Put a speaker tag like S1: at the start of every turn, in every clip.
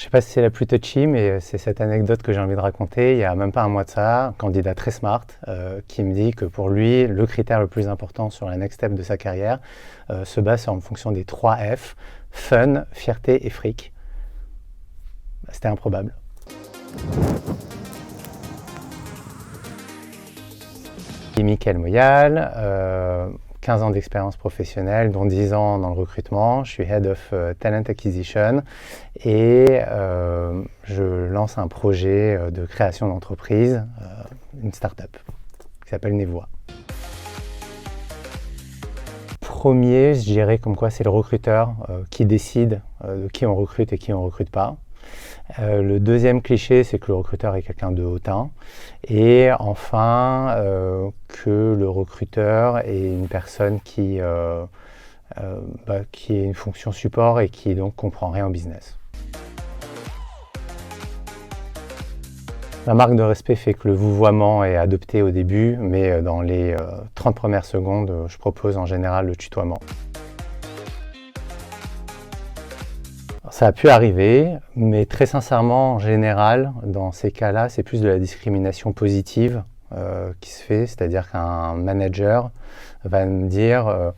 S1: Je sais pas si c'est la plus touchy, mais c'est cette anecdote que j'ai envie de raconter. Il y a même pas un mois de ça, un candidat très smart qui me dit que pour lui, le critère le plus important sur la next step de sa carrière se base en fonction des 3 F, fun, fierté et fric. C'était improbable. Mickaël Moyal, 15 ans d'expérience professionnelle, dont 10 ans dans le recrutement. Je suis Head of Talent Acquisition et je lance un projet de création d'entreprise, une start-up qui s'appelle Nevoa. Premier, je dirais comme quoi c'est le recruteur qui décide de qui on recrute et qui on ne recrute pas. Le deuxième cliché, c'est que le recruteur est quelqu'un de hautain. Et enfin, que le recruteur est une personne qui est une fonction support et qui donc comprend rien au business. La marque de respect fait que le vouvoiement est adopté au début, mais dans les 30 premières secondes, je propose en général le tutoiement. Ça a pu arriver, mais très sincèrement, en général, dans ces cas-là, c'est plus de la discrimination positive qui se fait, c'est-à-dire qu'un manager va me dire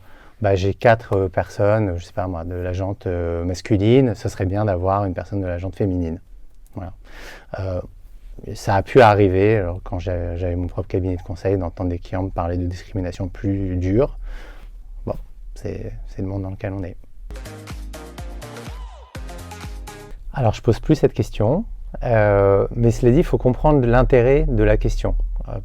S1: j'ai 4 personnes, je sais pas moi, de la jante masculine, ce serait bien d'avoir une personne de la jante féminine. Voilà. Ça a pu arriver, alors, quand j'avais mon propre cabinet de conseil, d'entendre des clients me parler de discrimination plus dure. Bon, c'est le monde dans lequel on est. Alors, je ne pose plus cette question, mais cela dit, il faut comprendre l'intérêt de la question.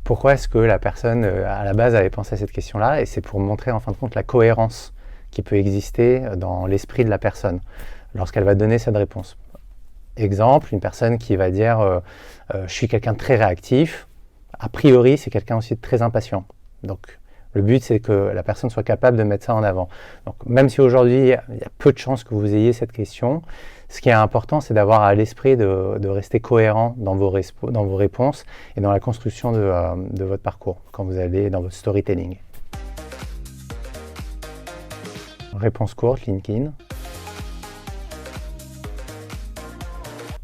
S1: Pourquoi est-ce que la personne, à la base, avait pensé à cette question-là? Et c'est pour montrer, en fin de compte, la cohérence qui peut exister dans l'esprit de la personne lorsqu'elle va donner cette réponse. Exemple, une personne qui va dire je suis quelqu'un de très réactif. A priori, c'est quelqu'un aussi de très impatient. Donc, le but, c'est que la personne soit capable de mettre ça en avant. Donc, même si aujourd'hui, il y a peu de chances que vous ayez cette question, ce qui est important, c'est d'avoir à l'esprit de rester cohérent dans vos réponses et dans la construction de votre parcours, quand vous allez dans votre storytelling. Réponse courte, LinkedIn.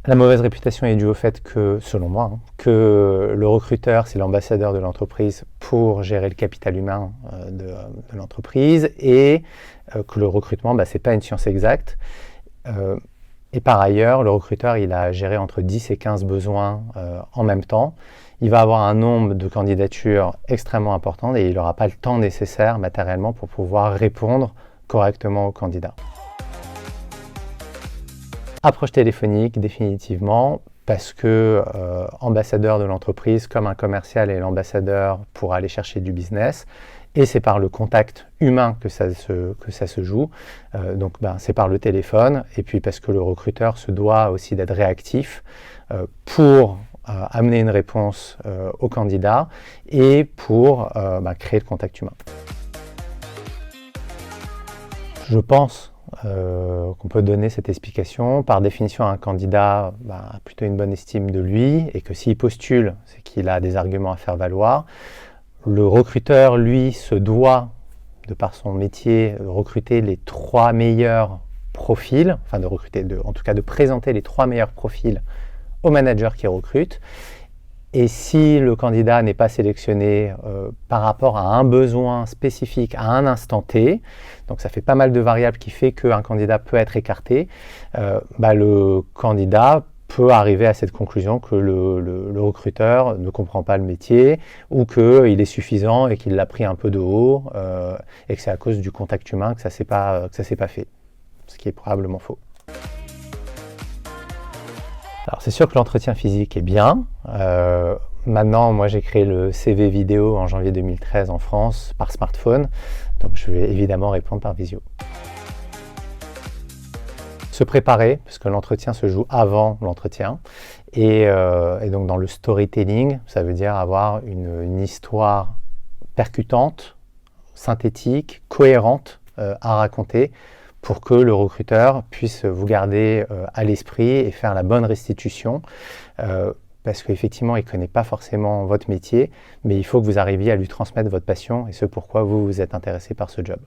S1: La mauvaise réputation est due au fait que, selon moi, que le recruteur, c'est l'ambassadeur de l'entreprise pour gérer le capital humain de l'entreprise et que le recrutement, ce n'est pas une science exacte. Et par ailleurs, le recruteur, il a géré entre 10 et 15 besoins en même temps. Il va avoir un nombre de candidatures extrêmement important et il n'aura pas le temps nécessaire matériellement pour pouvoir répondre correctement aux candidats. Approche téléphonique, définitivement, parce que ambassadeur de l'entreprise, comme un commercial est l'ambassadeur pour aller chercher du business, et c'est par le contact humain que ça se joue, donc c'est par le téléphone, et puis parce que le recruteur se doit aussi d'être réactif pour amener une réponse au candidat et pour créer le contact humain. Je pense qu'on peut donner cette explication. Par définition, un candidat a plutôt une bonne estime de lui et que s'il postule, c'est qu'il a des arguments à faire valoir. Le recruteur, lui, se doit, de par son métier, de recruter les 3 meilleurs profils, enfin en tout cas de présenter les 3 meilleurs profils au manager qui recrute. Et si le candidat n'est pas sélectionné par rapport à un besoin spécifique à un instant T, donc ça fait pas mal de variables qui fait qu'un candidat peut être écarté, le candidat peut arriver à cette conclusion que le recruteur ne comprend pas le métier ou qu'il est suffisant et qu'il l'a pris un peu de haut et que c'est à cause du contact humain que ça s'est pas fait, ce qui est probablement faux. Alors c'est sûr que l'entretien physique est bien. Maintenant, moi j'ai créé le CV vidéo en janvier 2013 en France par smartphone, donc je vais évidemment répondre par visio. Se préparer, parce que l'entretien se joue avant l'entretien, et donc dans le storytelling, ça veut dire avoir une histoire percutante, synthétique, cohérente à raconter, pour que le recruteur puisse vous garder à l'esprit et faire la bonne restitution, parce qu'effectivement, il ne connaît pas forcément votre métier, mais il faut que vous arriviez à lui transmettre votre passion et ce pourquoi vous êtes intéressé par ce job.